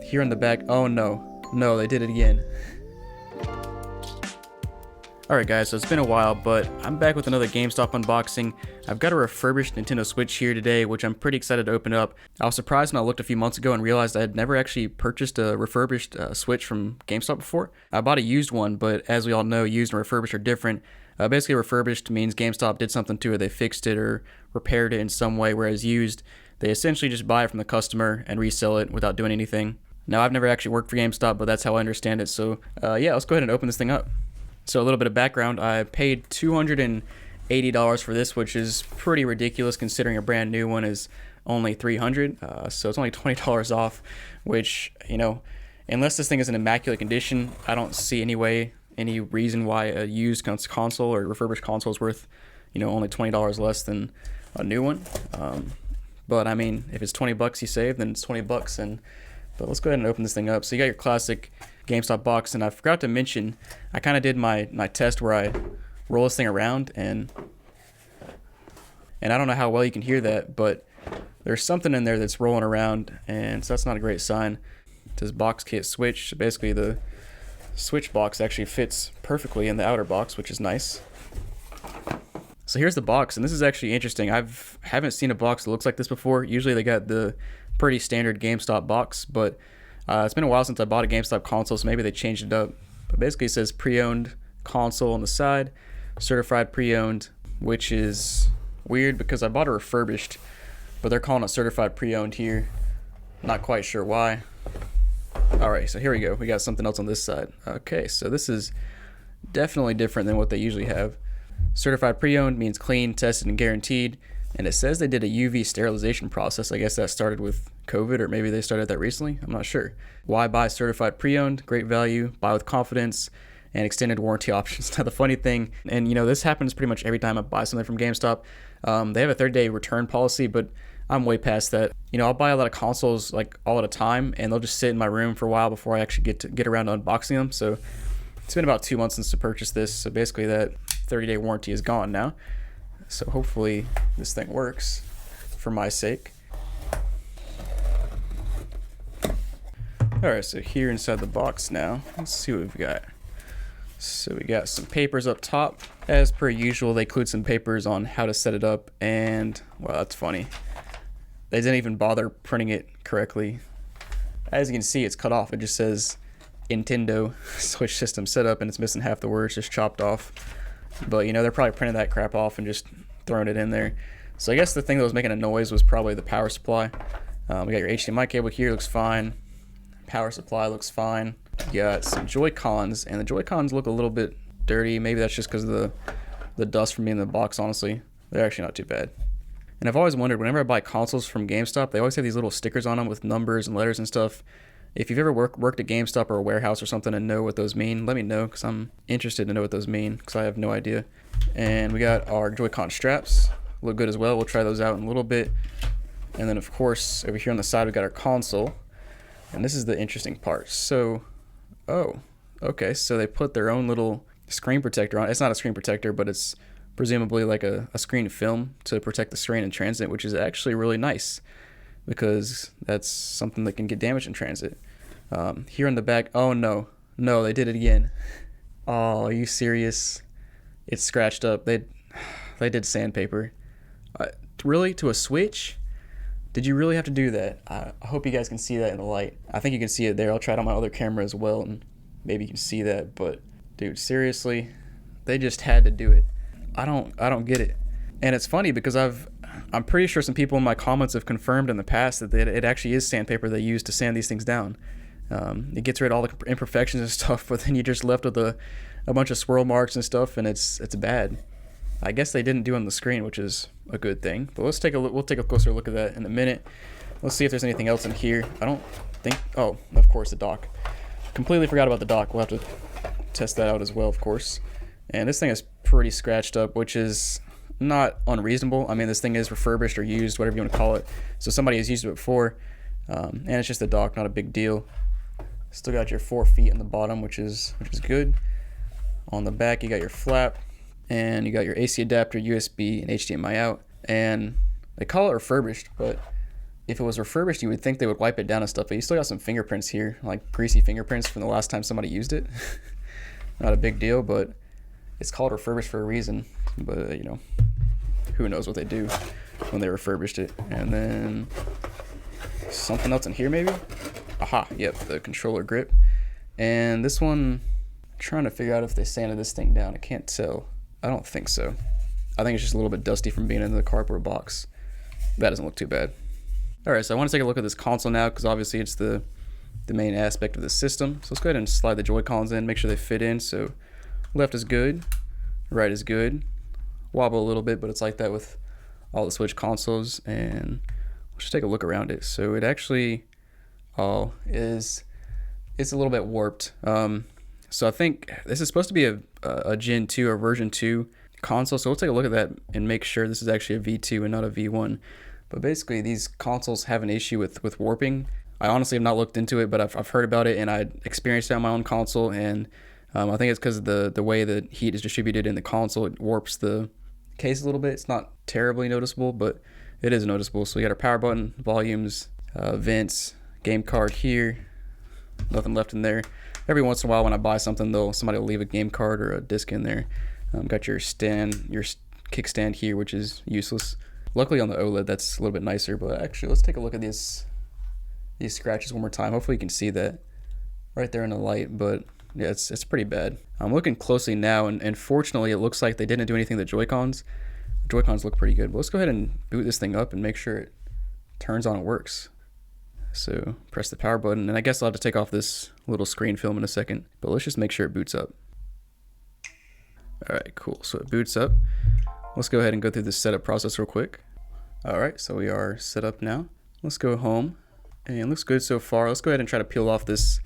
Here in the back, oh no, they did it again. Alright guys, so it's been a while, but I'm back with another GameStop unboxing. I've got a refurbished Nintendo Switch here today, which I'm pretty excited to open up. I was surprised when I looked a few months ago and realized I had never actually purchased a refurbished Switch from GameStop before. I bought a used one, but as we all know, used and refurbished are different. Basically, refurbished means GameStop did something to it, they fixed it or repaired it in some way, whereas used, they essentially just buy it from the customer and resell it without doing anything. Now, I've never actually worked for GameStop, but that's how I understand it, so yeah, let's go ahead and open this thing up. So a little bit of background, I paid $280 for this, which is pretty ridiculous considering a brand new one is only $300, so it's only $20 off, which, you know, unless this thing is in immaculate condition, I don't see any reason why a used console or refurbished console is worth, you know, only $20 less than a new one. But I mean, if it's 20 bucks you save, then it's 20 bucks. But let's go ahead and open this thing up. So you got your classic GameStop box, and I forgot to mention, I kind of did my test where I roll this thing around, and I don't know how well you can hear that, but there's something in there that's rolling around, and so that's not a great sign. It says box kit switch. So basically the switch box actually fits perfectly in the outer box, which is nice. So here's the box, and this is actually interesting. Haven't seen a box that looks like this before. Usually they got the pretty standard GameStop box, but it's been a while since I bought a GameStop console, so maybe they changed it up. But basically it says pre-owned console on the side, certified pre-owned, which is weird because I bought a refurbished, but they're calling it certified pre-owned here. Not quite sure why. Alright, so here we go. We got something else on this side. Okay, so this is definitely different than what they usually have. Certified pre-owned means clean, tested, and guaranteed. And it says they did a UV sterilization process. I guess that started with COVID, or maybe they started that recently. I'm not sure. Why buy certified pre-owned? Great value, buy with confidence, and extended warranty options. Now the funny thing, and you know, this happens pretty much every time I buy something from GameStop. They have a 30-day return policy, but I'm way past that. You know, I'll buy a lot of consoles like all at a time, and they'll just sit in my room for a while before I actually get around to unboxing them. So it's been about 2 months since I purchased this. So basically that 30-day warranty is gone now. So hopefully this thing works for my sake. Alright, so here inside the box now, let's see what we've got. So we got some papers up top. As per usual, they include some papers on how to set it up, and, well, that's funny. They didn't even bother printing it correctly. As you can see, it's cut off. It just says Nintendo Switch System Setup, and it's missing half the words, just chopped off. But, you know, they're probably printing that crap off and just throwing it in there. So I guess the thing that was making a noise was probably the power supply. We got your HDMI cable here, looks fine. Power supply looks fine. You got some Joy-Cons, and the Joy-Cons look a little bit dirty. Maybe that's just because of the dust from being in the box, honestly. They're actually not too bad. And I've always wondered, whenever I buy consoles from GameStop, they always have these little stickers on them with numbers and letters and stuff. If you've ever worked at GameStop or a warehouse or something and know what those mean, let me know, because I'm interested to know what those mean, because I have no idea. And we got our Joy-Con straps. Look good as well. We'll try those out in a little bit. And then, of course, over here on the side, we got our console. And this is the interesting part. So, oh, okay, so they put their own little screen protector on. It's not a screen protector, but it's presumably like a screen film to protect the screen in transit, which is actually really nice, because that's something that can get damaged in transit. Here in the back, oh no, they did it again. Oh, are you serious? It's scratched up. They did sandpaper. Really? To a Switch? Did you really have to do that? I hope you guys can see that in the light. I think you can see it there. I'll try it on my other camera as well, and maybe you can see that. But dude, seriously, they just had to do it. I don't get it. And it's funny because I'm pretty sure some people in my comments have confirmed in the past that it actually is sandpaper they use to sand these things down. It gets rid of all the imperfections and stuff, but then you're just left with a bunch of swirl marks and stuff, and it's bad. I guess they didn't do on the screen, which is a good thing. But let's take a look. We'll take a closer look at that in a minute. Let's see if there's anything else in here. I don't think. Oh, of course, the dock. Completely forgot about the dock. We'll have to test that out as well, of course. And this thing is pretty scratched up, which is not unreasonable. I mean, this thing is refurbished or used, whatever you want to call it. So somebody has used it before, and it's just a dock, not a big deal. Still got your 4 feet in the bottom, which is good. On the back, you got your flap, and you got your AC adapter, USB, and HDMI out. And they call it refurbished, but if it was refurbished, you would think they would wipe it down and stuff, but you still got some fingerprints here, like greasy fingerprints from the last time somebody used it. Not a big deal, but it's called refurbished for a reason. But, you know, who knows what they do when they refurbished it. And then something else in here maybe? Aha, yep, the controller grip. And this one, I'm trying to figure out if they sanded this thing down. I can't tell. I don't think so. I think it's just a little bit dusty from being in the cardboard box. That doesn't look too bad. Alright, so I want to take a look at this console now, because obviously it's the main aspect of the system. So let's go ahead and slide the Joy-Cons in, make sure they fit in. So left is good, right is good. Wobble a little bit, but it's like that with all the Switch consoles. And let's just take a look around it. So it actually it's a little bit warped. So I think this is supposed to be a Gen 2 or version 2 console. So we'll take a look at that and make sure this is actually a V2 and not a V1. But basically, these consoles have an issue with warping. I honestly have not looked into it, but I've heard about it, and I experienced it on my own console. And I think it's because of the way the heat is distributed in the console. It warps the case a little bit. It's not terribly noticeable, but it is noticeable. So we got our power button, volumes, vents, game card here. Nothing left in there. Every once in a while, when I buy something, somebody will leave a game card or a disc in there. Got your stand, your kickstand here, which is useless. Luckily on the OLED, that's a little bit nicer. But actually, let's take a look at these scratches one more time. Hopefully you can see that right there in the light. But yeah, it's pretty bad. I'm looking closely now, and fortunately, it looks like they didn't do anything to the Joy-Cons. The Joy-Cons look pretty good. But let's go ahead and boot this thing up and make sure it turns on and works. So press the power button, and I guess I'll have to take off this little screen film in a second. But let's just make sure it boots up. All right, cool. So it boots up. Let's go ahead and go through this setup process real quick. All right, so we are set up now. Let's go home, and it looks good so far. Let's go ahead and try to peel off this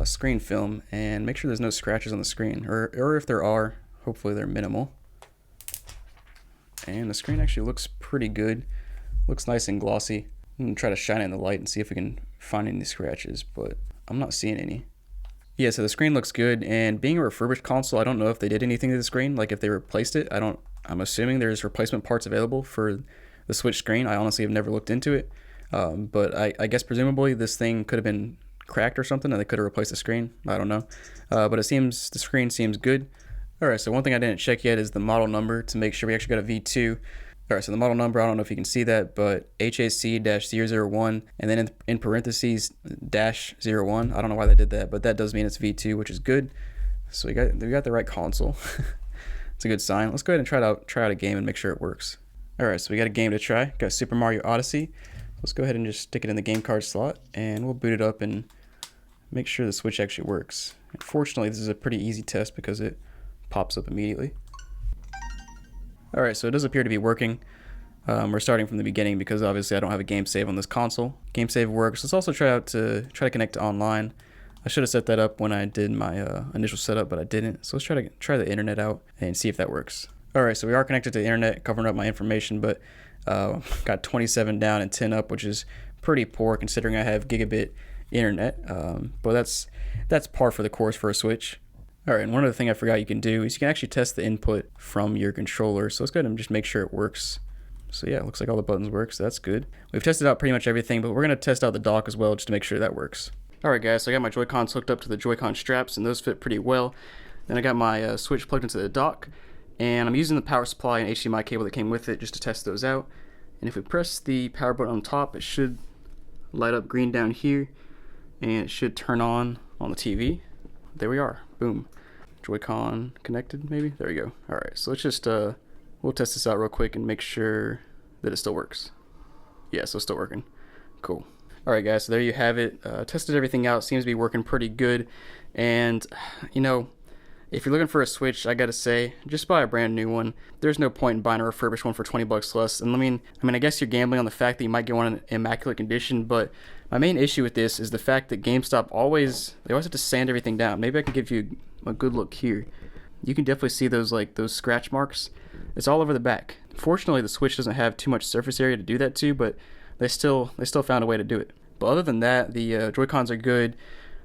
screen film and make sure there's no scratches on the screen, or if there are, hopefully they're minimal. And the screen actually looks pretty good. Looks nice and glossy. I'm gonna try to shine it in the light and see if we can find any scratches, but I'm not seeing any. Yeah, so the screen looks good, and being a refurbished console, I don't know if they did anything to the screen, like if they replaced it. I'm assuming there's replacement parts available for the Switch screen. I honestly have never looked into it, but I guess presumably this thing could have been cracked or something, and they could have replaced the screen. I don't know, but the screen seems good. All right, so one thing I didn't check yet is the model number to make sure we actually got a V2. All right, so the model number, I don't know if you can see that, but HAC-001, and then in parentheses, -01. I don't know why they did that, but that does mean it's V2, which is good. So we got the right console. It's a good sign. Let's go ahead and try out a game and make sure it works. All right, so we got a game to try. Got Super Mario Odyssey. Let's go ahead and just stick it in the game card slot, and we'll boot it up and make sure the Switch actually works. Unfortunately, this is a pretty easy test because it pops up immediately. Alright, so it does appear to be working. We're starting from the beginning because obviously I don't have a game save on this console. Game save works. Let's also try to connect to online. I should have set that up when I did my initial setup, but I didn't. So let's try the internet out and see if that works. Alright, so we are connected to the internet, covering up my information, but got 27 down and 10 up, which is pretty poor considering I have gigabit internet. But that's par for the course for a Switch. Alright, and one other thing I forgot you can do is you can actually test the input from your controller. So let's go ahead and just make sure it works. So yeah, it looks like all the buttons work, so that's good. We've tested out pretty much everything, but we're going to test out the dock as well just to make sure that works. Alright guys, so I got my Joy-Cons hooked up to the Joy-Con straps, and those fit pretty well. Then I got my Switch plugged into the dock, and I'm using the power supply and HDMI cable that came with it just to test those out. And if we press the power button on top, it should light up green down here, and it should turn on the TV. There we are. Boom. Joy-Con connected, maybe? There we go. Alright, so let's just, we'll test this out real quick and make sure that it still works. Yeah, so it's still working. Cool. Alright guys, so there you have it. Tested everything out. Seems to be working pretty good. And, you know, if you're looking for a Switch, I gotta say, just buy a brand new one. There's no point in buying a refurbished one for 20 bucks less. And I mean, I guess you're gambling on the fact that you might get one in immaculate condition, but my main issue with this is the fact that GameStop always have to sand everything down. Maybe I can give you a good look here. You can definitely see those scratch marks. It's all over the back. Fortunately, the Switch doesn't have too much surface area to do that to, but they still found a way to do it. But other than that, the Joy-Cons are good.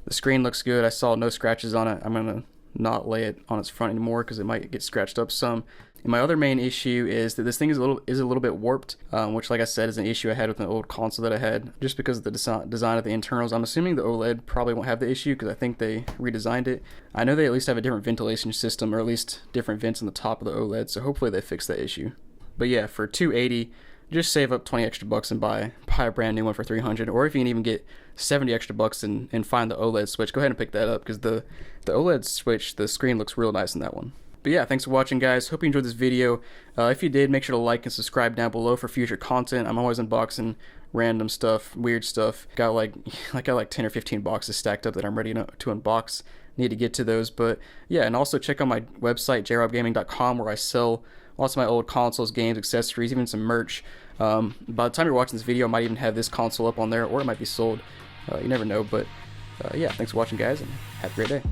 The screen looks good. I saw no scratches on it. I'm gonna not lay it on its front anymore because it might get scratched up some. And my other main issue is that this thing is a little bit warped, which, like I said, is an issue I had with an old console that I had, just because of the design of the internals. I'm assuming the OLED probably won't have the issue because I think they redesigned it. I know they at least have a different ventilation system, or at least different vents on the top of the OLED, so hopefully they fix that issue. But yeah, for $280, just save up 20 extra bucks and buy a brand new one for $300. Or if you can even get 70 extra bucks and find the OLED Switch, go ahead and pick that up, because the OLED Switch, the screen looks real nice in that one. But yeah, thanks for watching, guys. Hope you enjoyed this video. If you did, make sure to like and subscribe down below for future content. I'm always unboxing random stuff, weird stuff. Got like 10 or 15 boxes stacked up that I'm ready to unbox. Need to get to those. But yeah, and also check out my website, jrobgaming.com, where I sell lots of my old consoles, games, accessories, even some merch. By the time you're watching this video, I might even have this console up on there, or it might be sold. You never know. But yeah, thanks for watching, guys, and have a great day.